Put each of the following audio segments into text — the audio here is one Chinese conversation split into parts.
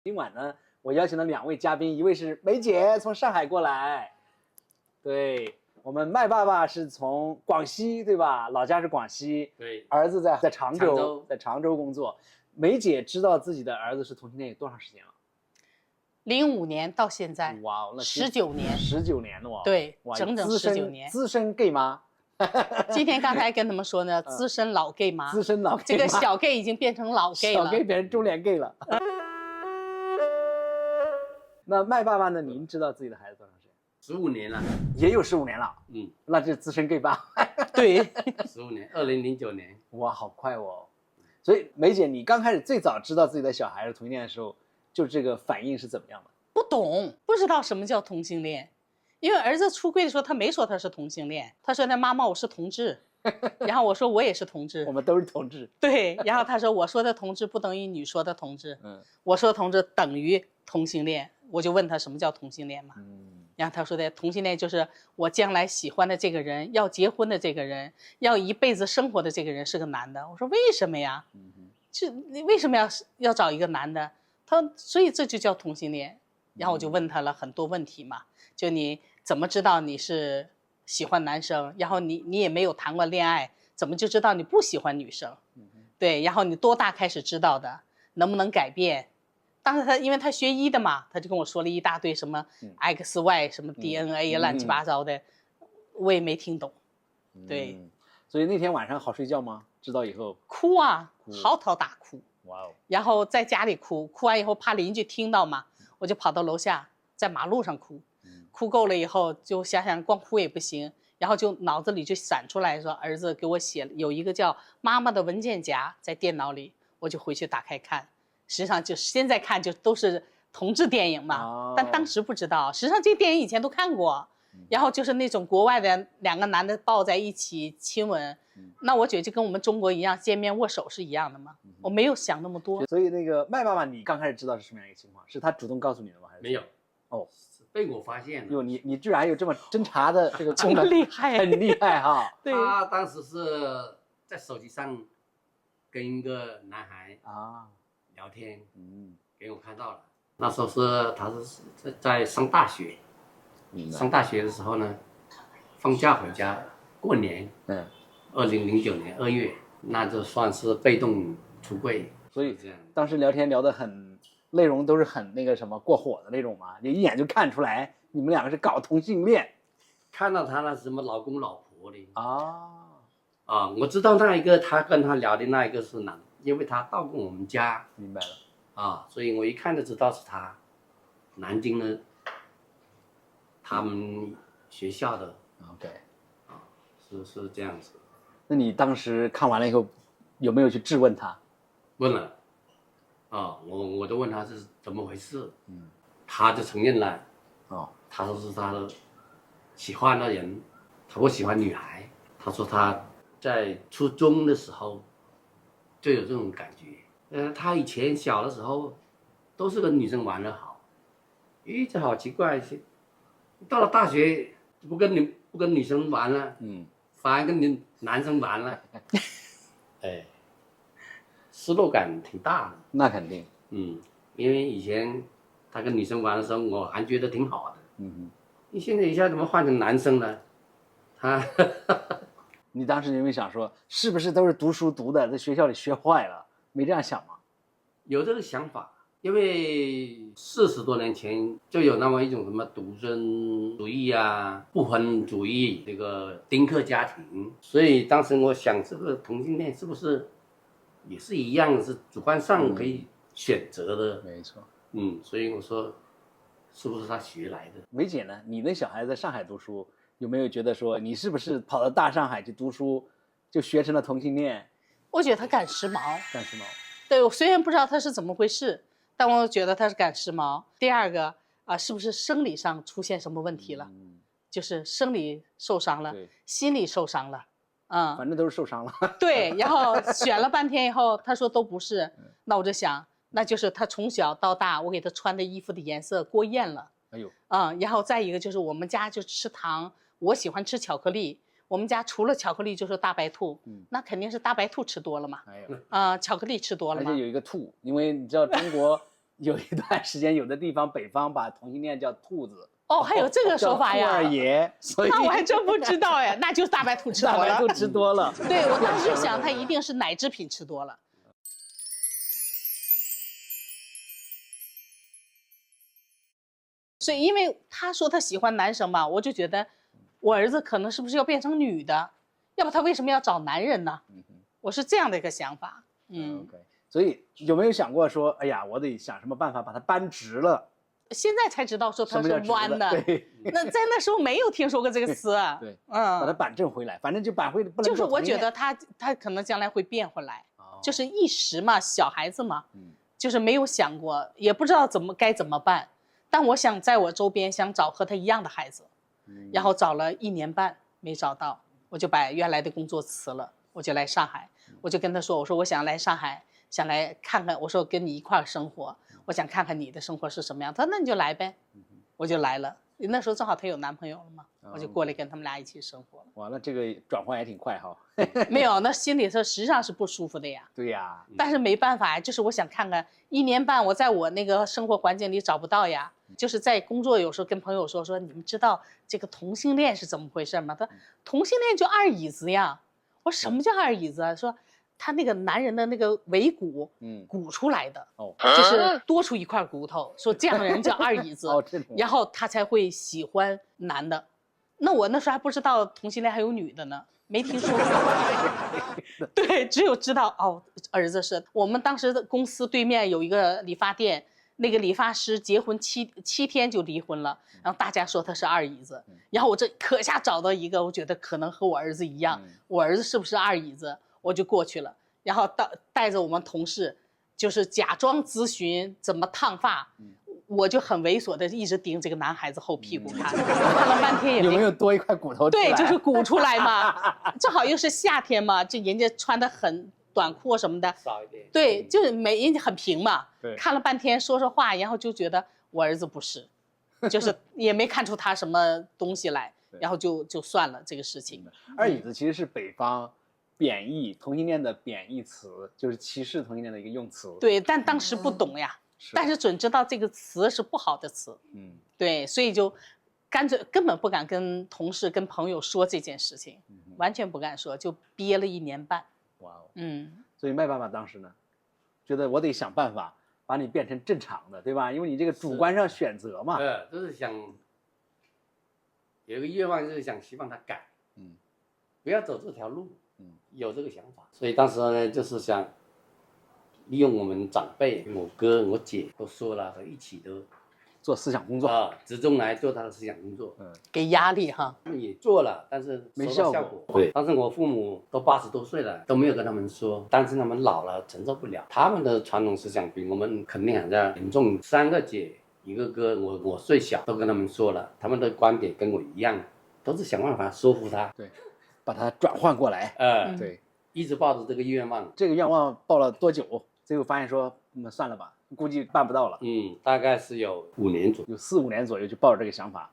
今晚呢，我邀请了2位嘉宾，一位是梅姐从上海过来，对，我们麦爸爸是从广西，对吧？老家是广西，对，儿子在常州，在常州工作。梅姐知道自己的儿子是同性恋有多长时间了？05年到现在，哇，那19年，19年了哇！对，整整19年。资深 gay 妈。今天刚才跟他们说呢，资深老 gay 妈，资深老 gay， 这个小 gay 已经变成老 gay 了，小 gay 变成中年 gay 了。那麦爸爸呢？您知道自己的孩子多长时间？15年了，也有15年了。那这资深 gay 爸。对，15年，2009年。哇，好快哦！所以梅姐，你刚开始最早知道自己的小孩是同性恋的时候，就这个反应是怎么样的？不懂，不知道什么叫同性恋。因为儿子出柜的时候，他没说他是同性恋，他说：“那妈妈，我是同志。”然后我说：“我也是同志。”我们都是同志。对，然后他说：“我说的同志不等于你说的同志。”我说同志等于同性恋。我就问他什么叫同性恋嘛？然后他说的同性恋就是我将来喜欢的这个人，要结婚的这个人，要一辈子生活的这个人是个男的。我说为什么呀？就你为什么要找一个男的？他说所以这就叫同性恋。然后我就问他了很多问题嘛，就你怎么知道你是喜欢男生？然后你也没有谈过恋爱，怎么就知道你不喜欢女生？对，然后你多大开始知道的？能不能改变？当时因为他学医的嘛，他就跟我说了一大堆什么 XY 什么 DNA 乱七八糟的，我也没听懂。对，所以那天晚上好睡觉吗？知道以后哭啊，嚎啕大哭。哇哦！然后在家里哭，哭完以后怕邻居听到嘛，我就跑到楼下，在马路上哭。哭够了以后，就想想光哭也不行，然后就脑子里就闪出来说，儿子给我写了有一个叫妈妈的文件夹在电脑里，我就回去打开看。实际上就现在看就都是同志电影嘛，但当时不知道。实际上这电影以前都看过，然后就是那种国外的2个男的抱在一起亲吻，那我觉得就跟我们中国一样，见面握手是一样的嘛。我没有想那么多。所以那个麦爸爸，你刚开始知道是什么样一个情况？是他主动告诉你的吗？还是没有？哦，被我发现了。哟，你居然还有这么侦查的这个功能，厉害，很厉害哈。对，他当时是在手机上跟一个男孩聊天，给我看到了。那时候他是在上大学，上大学的时候呢，放假回家过年，2009年2月，那就算是被动出柜。所以当时聊天聊得很，内容都是很那个什么过火的那种嘛，你一眼就看出来你们2个是搞同性恋。看到他那什么老公老婆的我知道那一个他跟他聊的那一个是男的，因为他到过我们家。明白了。所以我一看就知道是他，南京的，他们学校的。OK， 是这样子。那你当时看完了以后，有没有去质问他？问了，我就问他是怎么回事，他就承认了。他说是他的喜欢的人，他不喜欢女孩。他说他在初中的时候就有这种感觉。他以前小的时候都是跟女生玩得好，这好奇怪，到了大学不跟女生玩了，反而跟男生玩了，失落感挺大的。那肯定，因为以前他跟女生玩的时候，我还觉得挺好的，你现在一下怎么换成男生了？你当时有没有想说，是不是都是读书读的，在学校里学坏了？没这样想吗？有这个想法，因为40多年前就有那么一种什么独尊主义不婚主义，这个丁克家庭，所以当时我想，这个同性恋是不是也是一样，是主观上可以选择的？没错。所以我说，是不是他学来的？梅姐呢？你的小孩在上海读书，有没有觉得说你是不是跑到大上海去读书，就学成了同性恋？我觉得他赶时髦，赶时髦。对，我虽然不知道他是怎么回事，但我觉得他是赶时髦。第二个是不是生理上出现什么问题了？就是生理受伤了，心理受伤了，反正都是受伤了。对，然后选了半天以后，他说都不是，那我就想，那就是他从小到大，我给他穿的衣服的颜色过艳了。哎呦，然后再一个就是我们家就吃糖，我喜欢吃巧克力。我们家除了巧克力就是大白兔，那肯定是大白兔吃多了嘛。巧克力吃多了嘛。而且有一个兔，因为你知道中国有一段时间，有的地方北方把同性恋叫兔子。哦，还有这个说法呀？兔二爷，所以那我还真不知道哎，那就是大白兔吃多了。大白兔吃多了。对，我当时就想，他一定是奶制品吃多了。所以，因为他说他喜欢男生嘛，我就觉得我儿子可能是不是要变成女的，要不他为什么要找男人呢？我是这样的一个想法。OK， 所以有没有想过说，哎呀，我得想什么办法把它扳直了？现在才知道说它是弯的，对，那在那时候没有听说过这个词啊。对，把它扳正回来，反正就扳回，不能就是我觉得他可能将来会变回来，就是一时嘛，小孩子嘛，就是没有想过，也不知道该怎么办。但我想在我周边想找和他一样的孩子，然后找了1年半没找到，我就把原来的工作辞了，我就来上海，我就跟他说，我说我想来上海，想来看看，我说跟你一块儿生活。我想看看你的生活是什么样，他说那你就来呗，我就来了。那时候正好她有男朋友了嘛，我就过来跟他们俩一起生活了。哇，那这个转换也挺快哈。没有，那心里头实际上是不舒服的呀。对呀。但是没办法呀，就是我想看看1年半我在我那个生活环境里找不到呀，就是在工作有时候跟朋友说你们知道这个同性恋是怎么回事吗？他说同性恋就二椅子呀。我说什么叫二椅子啊？说他那个男人的那个尾骨，鼓出来的，就是多出一块骨头，说这样的人叫二椅子，然后他才会喜欢男的。那我那时候还不知道同性恋还有女的呢，没听说过。对，只有知道哦，儿子是我们当时的公司对面有一个理发店，那个理发师结婚七天就离婚了，然后大家说他是二椅子，然后我这可下找到一个，我觉得可能和我儿子一样，我儿子是不是二椅子？我就过去了，然后带着我们同事，就是假装咨询怎么烫发，我就很猥琐的一直盯这个男孩子后屁股看，看了半天也有没有多一块骨头出来？对，就是鼓出来嘛，正好又是夏天嘛，这人家穿的很短裤什么的，少一点。对，就是人家很平嘛，对，看了半天说话，然后就觉得我儿子不是，就是也没看出他什么东西来，然后就算了这个事情。二椅子其实是北方贬义同性恋的贬义词，就是歧视同性恋的一个用词。对，但当时不懂呀，但是准知道这个词是不好的词。对，所以就干脆根本不敢跟同事、跟朋友说这件事情，完全不敢说，就憋了1年半。哇哦，所以麦爸爸当时呢，觉得我得想办法把你变成正常的，对吧？因为你这个主观上选择嘛。就是想有一个愿望，就是希望他改，不要走这条路。有这个想法，所以当时呢，就是想利用我们长辈，我哥、我姐都说了，一起都做思想工作集中来做他的思想工作。给压力哈。他们也做了，但是没效果。对，但是我父母都80多岁了，都没有跟他们说，但是他们老了承受不了，他们的传统思想比我们肯定还在严重。3个姐1个哥，我最小，都跟他们说了，他们的观点跟我一样，都是想办法说服他。对。把它转换过来，对，一直抱着这个愿望。这个愿望抱了多久？最后发现说，算了吧，估计办不到了。大概是有5年左右，有4、5年左右就抱着这个想法。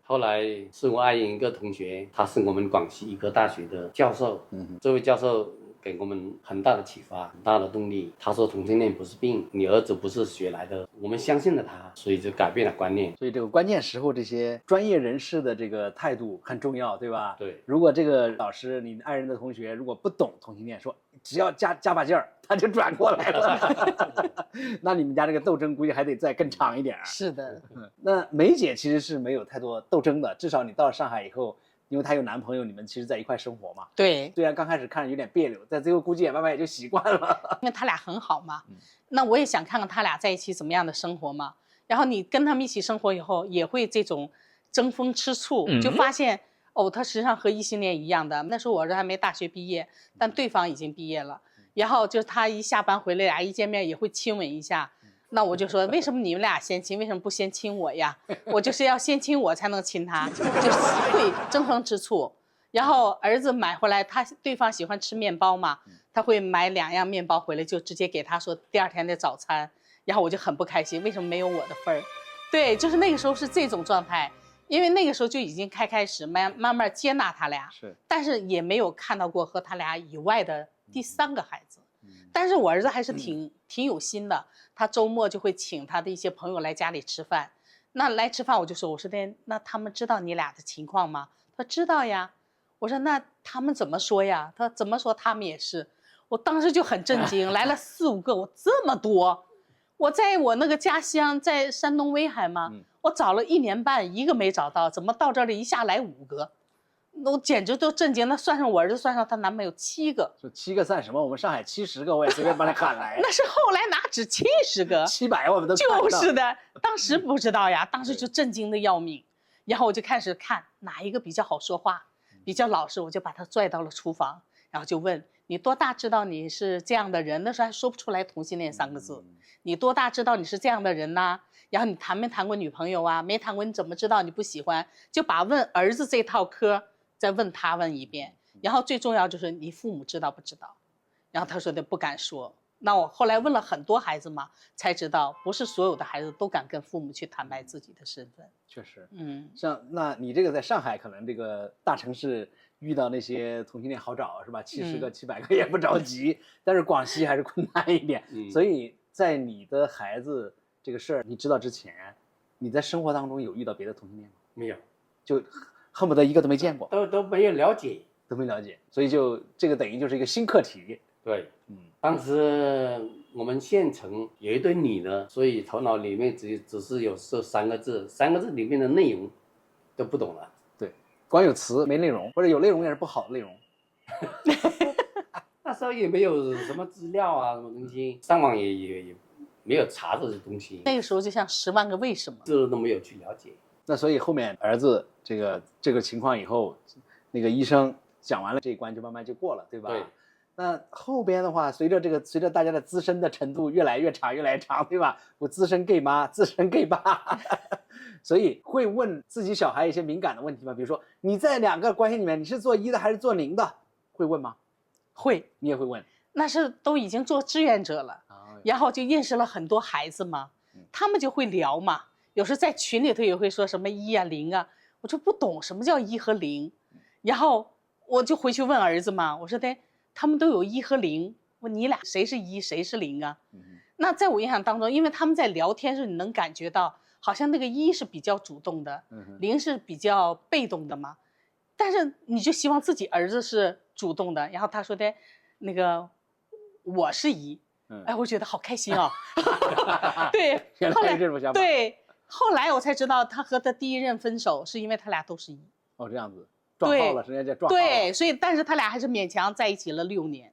后来是我爱人一个同学，他是我们广西医科大学的教授，这位教授给我们很大的启发，很大的动力。他说同性恋不是病，你儿子不是学来的，我们相信了他，所以就改变了观念。所以这个关键时候，这些专业人士的这个态度很重要，对吧？对。如果这个老师，你爱人的同学如果不懂同性恋，说只要加把劲儿，他就转过来了。那你们家这个斗争估计还得再更长一点。是的。那梅姐其实是没有太多斗争的，至少你到了上海以后。因为她有男朋友，你们其实在一块生活嘛。对，虽然刚开始看着有点别扭，但最后估计慢慢也就习惯了。因为他俩很好嘛，那我也想看看他俩在一起怎么样的生活嘛。然后你跟他们一起生活以后，也会这种争风吃醋，就发现他实际上和异性恋一样的。那时候我这还没大学毕业，但对方已经毕业了。然后就是他一下班回来，俩一见面也会亲吻一下。那我就说，为什么你们俩先亲，为什么不先亲我呀？我就是要先亲我才能亲他，就是会争风吃醋。然后儿子买回来，对方喜欢吃面包嘛，他会买2样面包回来，就直接给他说第2天的早餐。然后我就很不开心，为什么没有我的份儿？对，就是那个时候是这种状态，因为那个时候就已经开始慢慢接纳他俩，但是也没有看到过和他俩以外的第3个孩子。但是我儿子还是挺有心的，他周末就会请他的一些朋友来家里吃饭。那来吃饭我就说，我说的那他们知道你俩的情况吗？他知道呀。我说那他们怎么说呀？他怎么说他们也是。我当时就很震惊，来了4、5个，我这么多。我在我那个家乡在山东威海嘛，我找了1年半一个没找到，怎么到这里一下来5个？我简直都震惊。那算上我儿子，算上她男朋友7个。说7个算什么？我们上海70个，我也随便把你喊来。那是后来哪止70个，700我们都看到。就是的，当时不知道呀，当时就震惊的要命。然后我就开始看哪一个比较好说话，比较老实，我就把他拽到了厨房，然后就问你多大知道你是这样的人？那时候还说不出来同性恋3个字。你多大知道你是这样的人呢？然后你谈没谈过女朋友啊？没谈过，你怎么知道你不喜欢？就把问儿子这套嗑再问他问一遍。然后最重要就是你父母知道不知道？然后他说的不敢说。那我后来问了很多孩子嘛，才知道不是所有的孩子都敢跟父母去坦白自己的身份。确实，像那你这个在上海可能这个大城市遇到那些同性恋好找是吧？70个、700个也不着急，但是广西还是困难一点。所以在你的孩子这个事儿你知道之前，你在生活当中有遇到别的同性恋吗？没有，就恨不得一个都没见过，都没有了解，都没了解，所以就这个等于就是一个新课题。对，当时我们县城有一对女的，所以头脑里面只是有这3个字，3个字里面的内容都不懂了。对，光有词没内容，或者有内容也是不好的内容。那时候也没有什么资料啊，什么东西，上网也没有查这些东西。那个时候就像10万个为什么，这都没有去了解。那所以后面儿子这个情况以后，那个医生讲完了这一关就慢慢就过了，对吧？对。那后边的话，随着大家的资深的程度越来越长，对吧？我资深 gay 妈，资深 gay 爸，所以会问自己小孩一些敏感的问题吗？比如说你在2个关系里面，你是做1的还是做0的？会问吗？会，你也会问。那是都已经做志愿者了，然后就认识了很多孩子嘛，他们就会聊嘛。有时在群里头也会说什么1啊0啊，我就不懂什么叫1和0，然后我就回去问儿子嘛，我说的。他们都有1和0，问你俩谁是1谁是0啊？那在我印象当中，因为他们在聊天时，你能感觉到好像那个1是比较主动的，0是比较被动的嘛。但是你就希望自己儿子是主动的，然后他说的，那个我是1，哎，我觉得好开心哦。对，后来对，后来我才知道他和他第1任分手是因为他俩都是1。哦，这样子。撞号了，人家叫撞号。对，所以但是他俩还是勉强在一起了6年。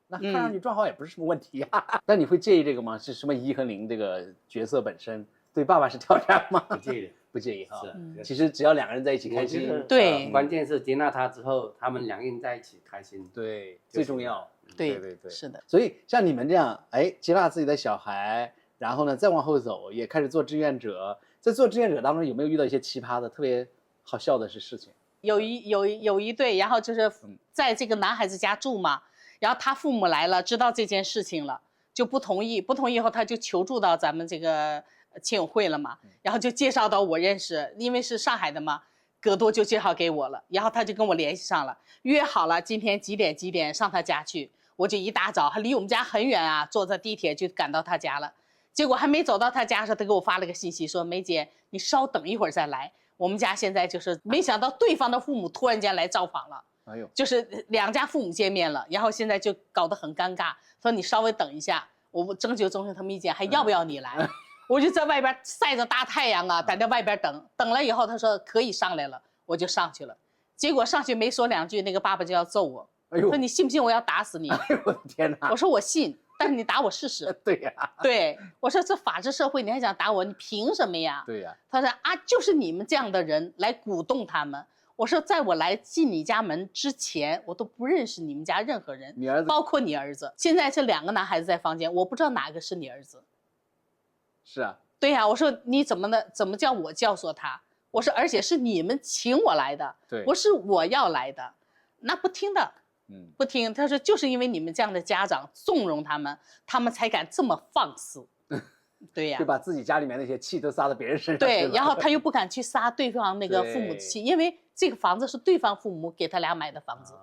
那看上去撞号也不是什么问题啊。那你会介意这个吗？是什么1和0这个角色本身对爸爸是挑战吗？不介意，不介意哈。是，其实只要2个人在一起开心。对，关键是接纳他之后，他们2个人在一起开心。对，最重要。对，是的。所以像你们这样，哎，接纳自己的小孩，然后呢再往后走，也开始做志愿者。在做志愿者当中，有没有遇到一些奇葩的、特别好笑的事情？有一对，然后就是在这个男孩子家住嘛，然后他父母来了，知道这件事情了，就不同意以后他就求助到咱们这个亲友会了嘛，然后就介绍到我认识，因为是上海的嘛，葛多就介绍给我了，然后他就跟我联系上了，约好了今天几点上他家去，我就一大早，还离我们家很远啊，坐着地铁就赶到他家了，结果还没走到他家时，他给我发了个信息说，梅姐你稍等一会儿再来。我们家现在就是没想到对方的父母突然间来造访了，哎呦，就是2家父母见面了，然后现在就搞得很尴尬，说你稍微等一下，我征求他们意见，还要不要你来？我就在外边晒着大太阳啊，在外边等了以后，他说可以上来了，我就上去了，结果上去没说2句，那个爸爸就要揍我，说你信不信我要打死你？哎呦我的天哪！我说我信。但是你打我试试。对呀。对，我说这法治社会你还想打我，你凭什么呀？对呀。他说啊，就是你们这样的人来鼓动他们。我说在我来进你家门之前，我都不认识你们家任何人，你儿子包括你儿子。现在这2个男孩子在房间，我不知道哪个是你儿子。是啊。对呀，我说你怎么叫我教唆他？我说而且是你们请我来的，对，不是我要来的，那不听的。不听，他说就是因为你们这样的家长纵容他们，他们才敢这么放肆。对呀，就把自己家里面那些气都撒到别人身上。对，然后他又不敢去撒对方那个父母的气，因为这个房子是对方父母给他俩买的房子，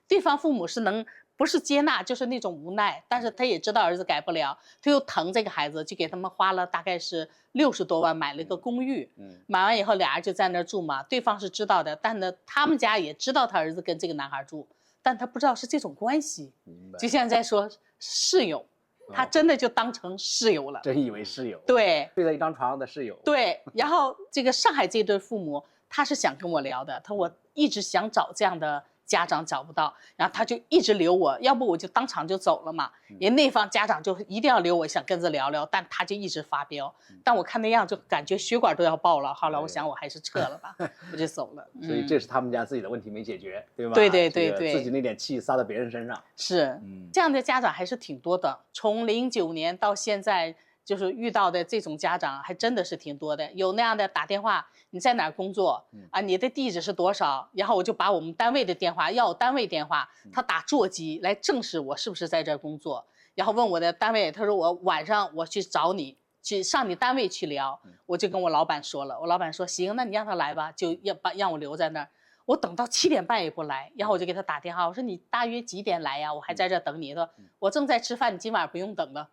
对方父母是能不是接纳，就是那种无奈。但是他也知道儿子改不了，他又疼这个孩子，就给他们花了大概是60多万买了个公寓。买完以后俩人就在那儿住嘛，对方是知道的，但呢他们家也知道他儿子跟这个男孩住，但他不知道是这种关系。就像在说室友，他真的就当成室友了，真以为室友。对，睡在一张床上的室友。对，然后这个上海这对父母，他是想跟我聊的，他说我一直想找这样的家长找不到，然后他就一直留我，要不我就当场就走了嘛。人那方家长就一定要留我，想跟着聊聊，但他就一直发飙。但我看那样就感觉血管都要爆了。后来我想我还是撤了吧，我就走了。所以这是他们家自己的问题没解决，对吧？对对对对，自己那点气撒到别人身上。是，这样的家长还是挺多的。从09年到现在，就是遇到的这种家长还真的是挺多的。有那样的打电话，你在哪儿工作啊？你的地址是多少？然后我就把我们单位的电话要单位电话，他打座机来证实我是不是在这儿工作，然后问我的单位，他说我晚上我去找你，去上你单位去聊。我就跟我老板说了，我老板说行，那你让他来吧，就让我留在那儿。我等到7点半也不来，然后我就给他打电话，我说你大约几点来呀？我还在这等你。他说我正在吃饭，你今晚不用等了。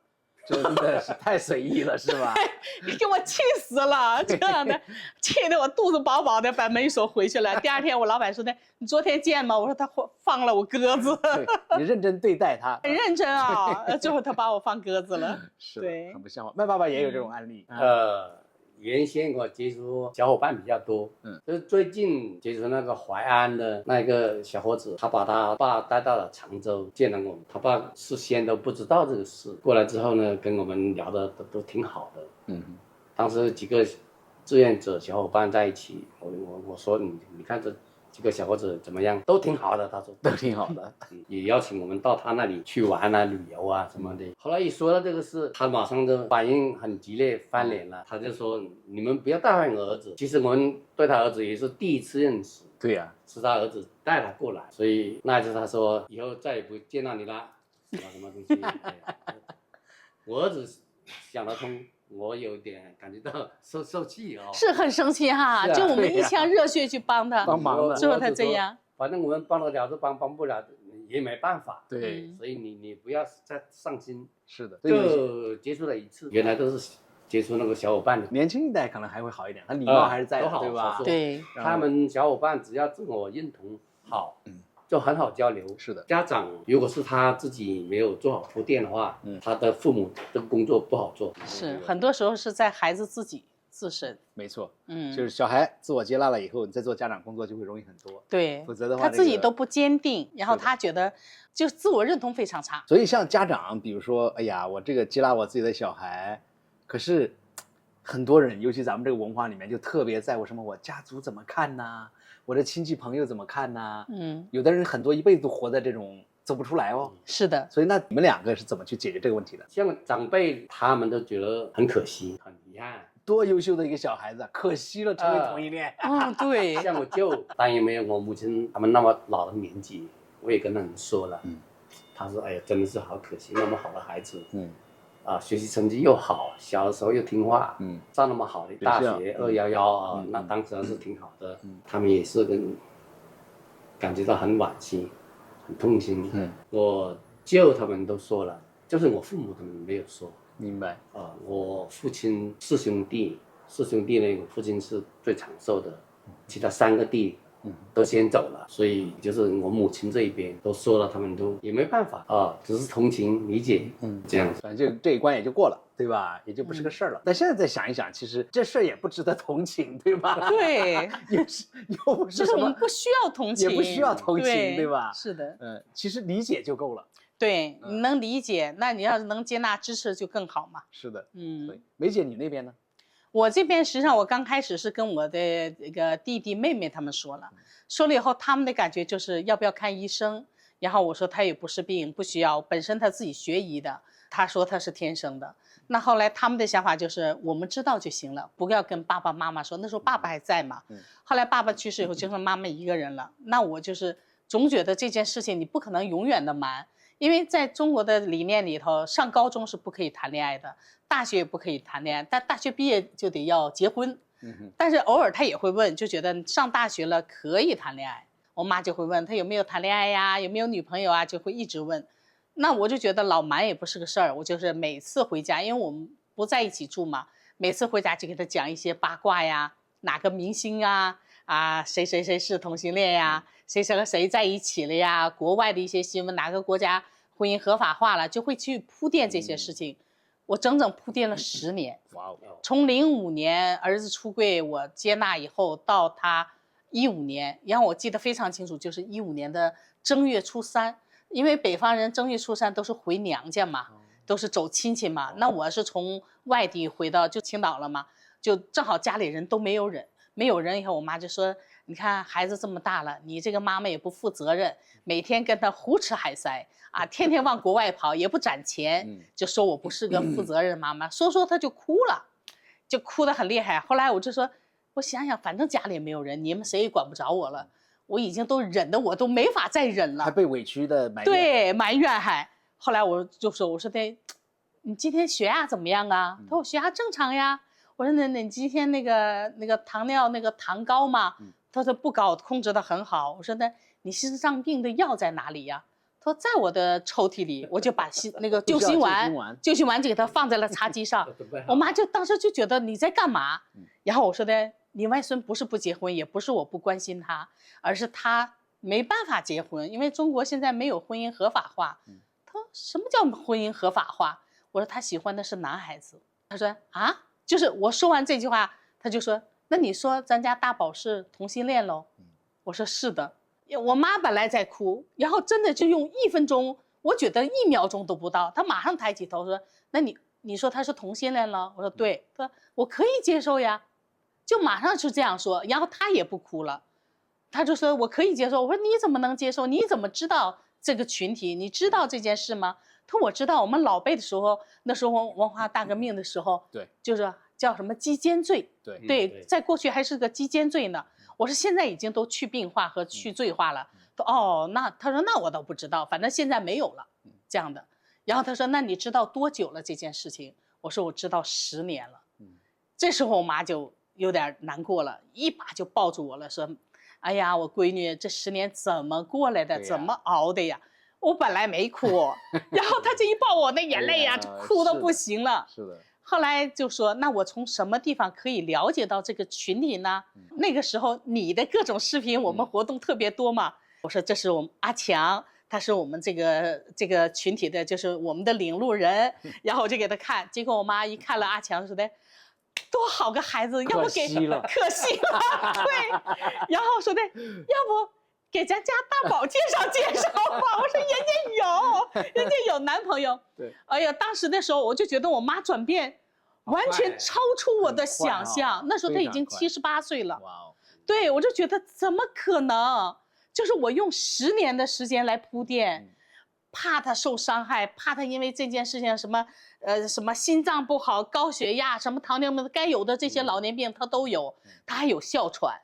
真的是太随意了，是吧？你给我气死了，这样的，气得我肚子饱饱的，把门一锁回去了。第二天我老板说的，你昨天见吗？我说他放了我鸽子。你认真对待他，很认真啊。最后他把我放鸽子了。是，对，很不像话。麦爸爸也有这种案例。原先我接触小伙伴比较多，就是最近接触那个淮安的那个小伙子，他把他爸带到了常州见了我们，他爸事先都不知道这个事，过来之后呢，跟我们聊的都挺好的。当时几个志愿者小伙伴在一起，我说你看这几个小伙子怎么样，都挺好的，他说都挺好的，也邀请我们到他那里去玩啊、旅游啊什么的。后来一说到这个事，他马上就反应很激烈，翻脸了。他就说你们不要带坏我儿子。其实我们对他儿子也是第一次认识，对呀，是他儿子带他过来，所以那次他说以后再也不见到你了，什么东西。我儿子想得通。我有点感觉到受气哦，是很生气哈，就我们一腔热血去帮他，帮忙的，最后他这样。反正我们帮得了就帮不了也没办法。对，所以你不要再上心。是的，就接触了一次，原来都是接触那个小伙伴的。年轻一代可能还会好一点，他礼貌还是在的，对吧？对，他们小伙伴只要自我认同好，就很好交流。是的，家长如果是他自己没有做好铺垫的话，他的父母的工作不好做。是，很多时候是在孩子自身。没错，就是小孩自我接纳了以后，你再做家长工作就会容易很多。对，否则的话，他自己都不坚定，然后他觉得就自我认同非常差。所以像家长，比如说，哎呀，我这个接纳我自己的小孩，可是很多人，尤其咱们这个文化里面，就特别在乎什么我家族怎么看呢？我的亲戚朋友怎么看呢？有的人很多一辈子都活在这种走不出来哦。是的，所以那你们两个是怎么去解决这个问题的？像长辈他们都觉得很可惜、很遗憾。多优秀的一个小孩子，可惜了成为同性恋。对。像我舅，但也没有我母亲他们那么老的年纪，我也跟他们说了。他说：“哎呀，真的是好可惜，那么好的孩子。学习成绩又好，小的时候又听话，上那么好的大学211啊，那当时是挺好的。他们也是感觉到很惋惜，很痛心。我舅他们都说了，就是我父母他们没有说。明白我父亲4兄弟呢，我父亲是最长寿的，其他3个弟都先走了，所以就是我母亲这一边都说了，他们都也没办法只是同情理解，这样子，反正这一关也就过了，对吧？也就不是个事儿了。但现在再想一想，其实这事儿也不值得同情，对吧？对，又不是就是我们不需要同情，也不需要同情，对吧？是的，其实理解就够了。对，你能理解，那你要是能接纳支持就更好嘛。是的，对。梅姐，你那边呢？我这边实际上我刚开始是跟我的这个弟弟妹妹他们说了以后，他们的感觉就是要不要看医生，然后我说他也不是病，不需要，本身他自己学医的，他说他是天生的。那后来他们的想法就是我们知道就行了，不要跟爸爸妈妈说，那时候爸爸还在嘛。后来爸爸去世以后就剩妈妈一个人了，那我就是总觉得这件事情你不可能永远的瞒。因为在中国的理念里头，上高中是不可以谈恋爱的，大学也不可以谈恋爱，但大学毕业就得要结婚。但是偶尔他也会问，就觉得上大学了可以谈恋爱。我妈就会问他有没有谈恋爱呀，有没有女朋友啊，就会一直问。那我就觉得老瞒也不是个事儿，我就是每次回家，因为我们不在一起住嘛，每次回家就给他讲一些八卦呀，哪个明星啊谁谁谁是同性恋呀，谁谁和谁在一起了呀，国外的一些新闻，哪个国家婚姻合法化了，就会去铺垫这些事情。我整整铺垫了10年，从05年儿子出柜我接纳以后，到他15年，然后我记得非常清楚，就是15年的正月初3，因为北方人正月初3都是回娘家嘛，都是走亲戚嘛。那我是从外地回到就青岛了嘛，就正好家里人都没有人以后，我妈就说：“你看孩子这么大了，你这个妈妈也不负责任，每天跟他胡吃海塞啊，天天往国外跑，也不攒钱，就说我不是个负责任的妈妈。”说他就哭了，就哭得很厉害。后来我就说，我想想，反正家里也没有人，你们谁也管不着我了，我已经都忍的我都没法再忍了，还被委屈的埋怨。对，埋怨还。后来我就说，我说的，你今天血压怎么样啊？他说我血压正常呀。我说那你今天那个糖尿那个糖高吗？他说不高，控制得很好。我说那你心脏病的药在哪里呀？他说在我的抽屉里，我就把那个救心丸就给他放在了茶几上。我妈就当时就觉得你在干嘛？然后我说的，你外孙不是不结婚，也不是我不关心他，而是他没办法结婚，因为中国现在没有婚姻合法化。他说什么叫婚姻合法化？我说他喜欢的是男孩子。他说啊，就是我说完这句话，他就说那你说咱家大宝是同性恋喽？我说是的。我妈本来在哭，然后真的就用1分钟，我觉得1秒钟都不到，她马上抬起头说：“那你说他是同性恋了？”我说对，她说我可以接受呀，就马上是这样说，然后她也不哭了，她就说我可以接受。我说你怎么能接受？你怎么知道这个群体？你知道这件事吗？她说我知道，我们老辈的时候，那时候文化大革命的时候，对，就是叫什么鸡奸罪，对，在过去还是个鸡奸罪呢。我说现在已经都去病化和去罪化了。哦，那他说那我倒不知道，反正现在没有了这样的。然后他说那你知道多久了这件事情？我说我知道10年了。这时候我妈就有点难过了，一把就抱住我了，说：“哎呀，我闺女这10年怎么过来的？怎么熬的呀？”我本来没哭，然后他这一抱我，那眼泪呀，哭得不行了。是的。后来就说，那我从什么地方可以了解到这个群体呢？那个时候你的各种视频，我们活动特别多嘛。我说这是我们阿强，他是我们这个群体的，就是我们的领路人。然后我就给他看，结果我妈一看了阿强，说的多好个孩子，要不给可惜了，对。然后说的要不给咱家大宝介绍介绍吧。我说人家有男朋友。对，哎呀，当时的时候我就觉得我妈转变完全超出我的想象。那时候她已经78岁了。哇哦！对，我就觉得怎么可能？就是我用10年的时间来铺垫，怕她受伤害，怕她因为这件事情什么心脏不好、高血压、什么糖尿病该有的这些老年病她都有，她还有哮喘。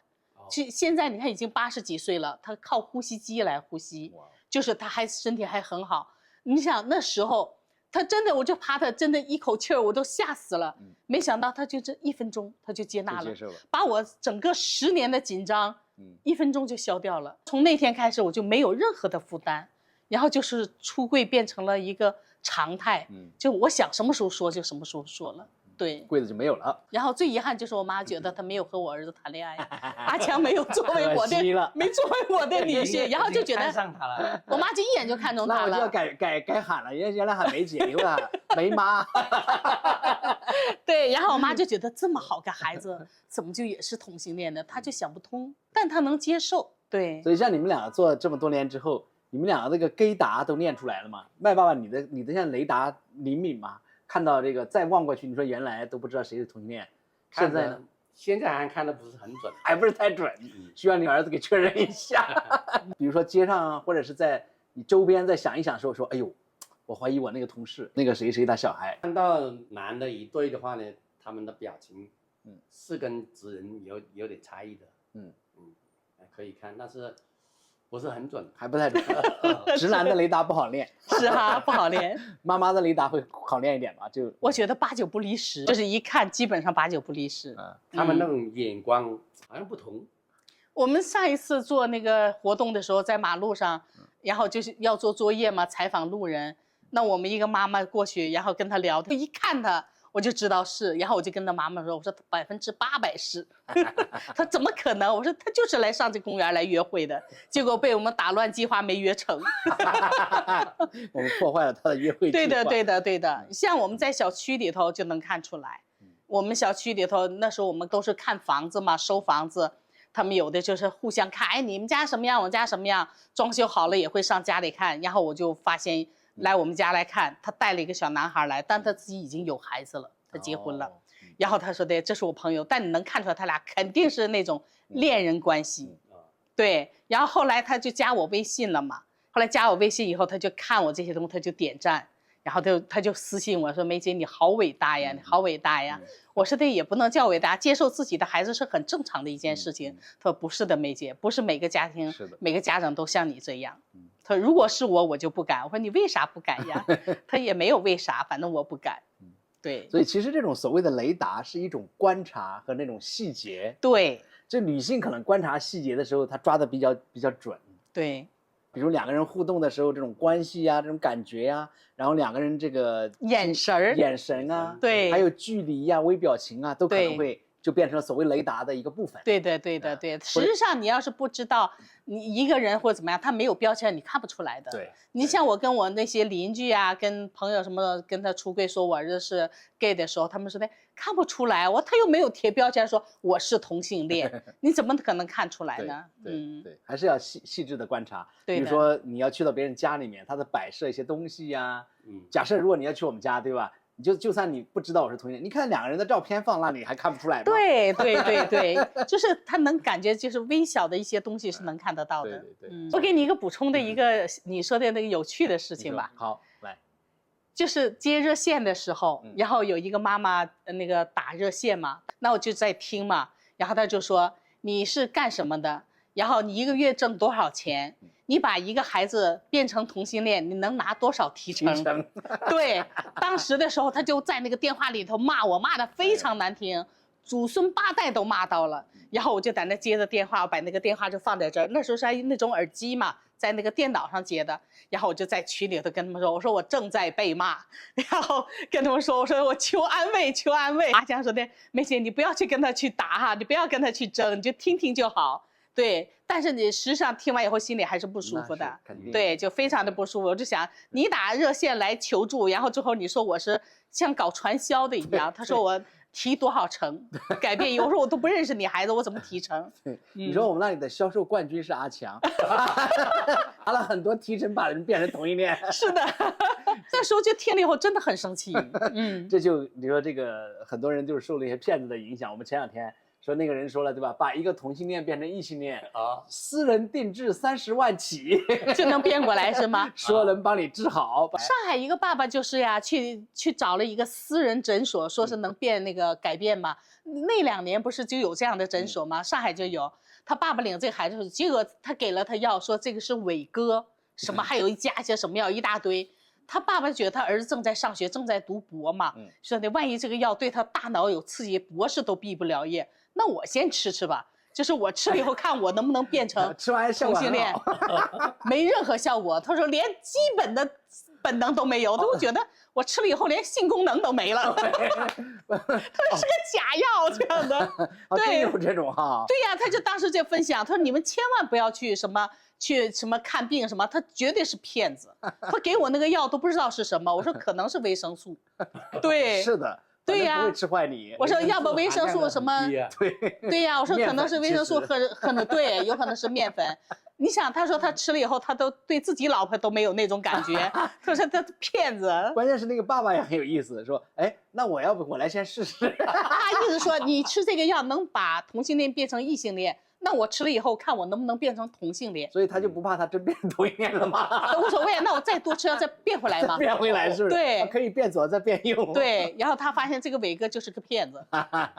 现在你看已经80几岁了，他靠呼吸机来呼吸，就是他还身体还很好。你想那时候他真的，我就怕他真的一口气儿我都吓死了。没想到他就这1分钟他就接纳了，把我整个10年的紧张1分钟就消掉了。从那天开始我就没有任何的负担，然后就是出柜变成了一个常态，就我想什么时候说就什么时候说了。对，柜子就没有了。然后最遗憾就是我妈觉得她没有和我儿子谈恋爱，阿强没有作为我的，没作为我的女婿，然后就觉得上他了。我妈就一眼就看中他了。那我就要改喊了，原来喊梅姐，以后喊梅妈。对，然后我妈就觉得这么好个孩子，怎么就也是同性恋呢？她就想不通，但她能接受。对，所以像你们两个做这么多年之后，你们两个这个 gay 达都练出来了吗？麦爸爸，你的像雷达灵敏吗？看到这个再望过去，你说原来都不知道谁是同性恋，现在呢？现在还看的不是很准，还不是太准，需要你儿子给确认一下。比如说街上或者是在你周边再想一想说，哎呦，我怀疑我那个同事那个谁的小孩。看到男的一对的话呢，他们的表情，是跟直人有点差异的，可以看，但是不是很准，还不太准。直男的雷达不好练。是啊，不好练。妈妈的雷达会好练一点吧？就我觉得8、9不离10，就是一看基本上8、9不离10。他们那种眼光好像不同。我们上一次做那个活动的时候，在马路上，然后就是要做作业嘛，采访路人。那我们一个妈妈过去，然后跟他聊，一看他我就知道是，然后我就跟他妈妈说，我说800%是，他怎么可能？我说他就是来上这公园来约会的，结果被我们打乱计划没约成，我们破坏了他的约会计划。对的，像我们在小区里头就能看出来，我们小区里头那时候我们都是看房子嘛，收房子。他们有的就是互相看，哎，你们家什么样，我家什么样，装修好了也会上家里看。然后我就发现来我们家来看，他带了一个小男孩来，但他自己已经有孩子了，他结婚了。然后他说的这是我朋友，但你能看出来他俩肯定是那种恋人关系。对，然后后来他就加我微信了嘛，后来加我微信以后，他就看我这些东西，他就点赞。然后他就私信我说：“梅姐，你好伟大呀，你好伟大呀！”我说的也不能叫伟大，接受自己的孩子是很正常的一件事情。他说：“不是的，梅姐，不是每个家庭、每个家长都像你这样。”他说：“如果是我就不敢。”我说：“你为啥不敢呀？”他也没有为啥，反正我不敢。对，所以其实这种所谓的雷达是一种观察和那种细节。对，这女性可能观察细节的时候，她抓的比较准。对。比如两个人互动的时候，这种关系啊，这种感觉呀，然后两个人这个眼神啊，对，还有距离啊、微表情啊，都可能会就变成了所谓雷达的一个部分。对。实际上，你要是不知道你一个人或者怎么样，他没有标签，你看不出来的。对，你像我跟我那些邻居啊，跟朋友什么，跟他出柜说我儿子是 gay 的时候，他们说的看不出来，他又没有贴标签说我是同性恋，你怎么可能看出来呢？对，还是要细致的观察。比如说你要去到别人家里面，他的摆设一些东西呀，假设如果你要去我们家，对吧？就算你不知道我是同性恋，你看两个人的照片放那里还看不出来吗？对，就是他能感觉，就是微小的一些东西是能看得到的。对。我给你一个补充的一个你说的那个有趣的事情吧。好，来，就是接热线的时候，然后有一个妈妈那个打热线嘛，那我就在听嘛，然后他就说你是干什么的？然后你一个月挣多少钱？你把一个孩子变成同性恋，你能拿多少提成？对，当时的时候他就在那个电话里头骂我，骂得非常难听，祖孙8代都骂到了。然后我就在那接着电话，我把那个电话就放在这儿，那时候是那种耳机嘛，在那个电脑上接的。然后我就在群里头跟他们说，我说我正在被骂，然后跟他们说，我说我求安慰，求安慰。阿强说的，梅姐你不要去跟他去打哈，你不要跟他去争，你就听听就好。对，但是你实际上听完以后心里还是不舒服的，对，就非常的不舒服。我就想你打热线来求助，然后之后你说我是像搞传销的一样，他说我提多少成改变，我说我都不认识你孩子，我怎么提成？你说我们那里的销售冠军是阿强，拿了很多提成把人变成同性恋。是的，那时候就听了以后真的很生气。这就你说这个很多人就是受了一些骗子的影响。我们前2天。说那个人说了对吧？把一个同性恋变成异性恋啊，私人定制30万起就能变过来是吗？说能帮你治好。上海一个爸爸就是呀，去找了一个私人诊所，说是能变那个改变嘛。那2年不是就有这样的诊所吗？上海就有。他爸爸领这个孩子，结果他给了他药，说这个是伟哥，什么还有加些什么药一大堆。他爸爸觉得他儿子正在上学，正在读博嘛，说的万一这个药对他大脑有刺激，博士都毕不了业。那我先吃吧，就是我吃了以后看我能不能变成同性恋，没任何效果。他说连基本的本能都没有，他觉得我吃了以后连性功能都没了。他是个假药这样的，对，有这种哈。对呀，他就当时就分享，他说你们千万不要去什么看病什么，他绝对是骗子。他给我那个药都不知道是什么，我说可能是维生素。对，是的。对呀，不会吃坏你。我说要不维生素什么？对呀，我说可能是维生素可能对，有可能是面粉。你想，他说他吃了以后，他都对自己老婆都没有那种感觉，他说他骗子。关键是那个爸爸也很有意思，说，哎，那我要不我来先试试。他意思说，你吃这个药能把同性恋变成异性恋。那我吃了以后，看我能不能变成同性恋，所以他就不怕他真变成同性恋了吗？无所谓，那我再多吃，要再变回来吗？变回来是不是？对，可以变左再变右。对，然后他发现这个伟哥就是个骗子，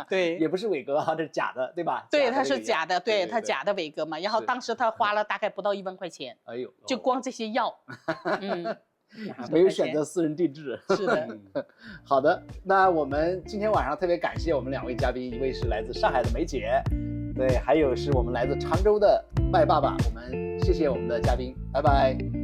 对，也不是伟哥哈，这是假的，对吧？对，他是假的，对他假的伟哥嘛。然后当时他花了大概不到1万块钱，哎呦，就光这些药，没有选择私人定制。是的，好的，那我们今天晚上特别感谢我们2位嘉宾，一位是来自上海的梅姐。对，还有是我们来自常州的麦爸爸，我们谢谢我们的嘉宾，拜拜。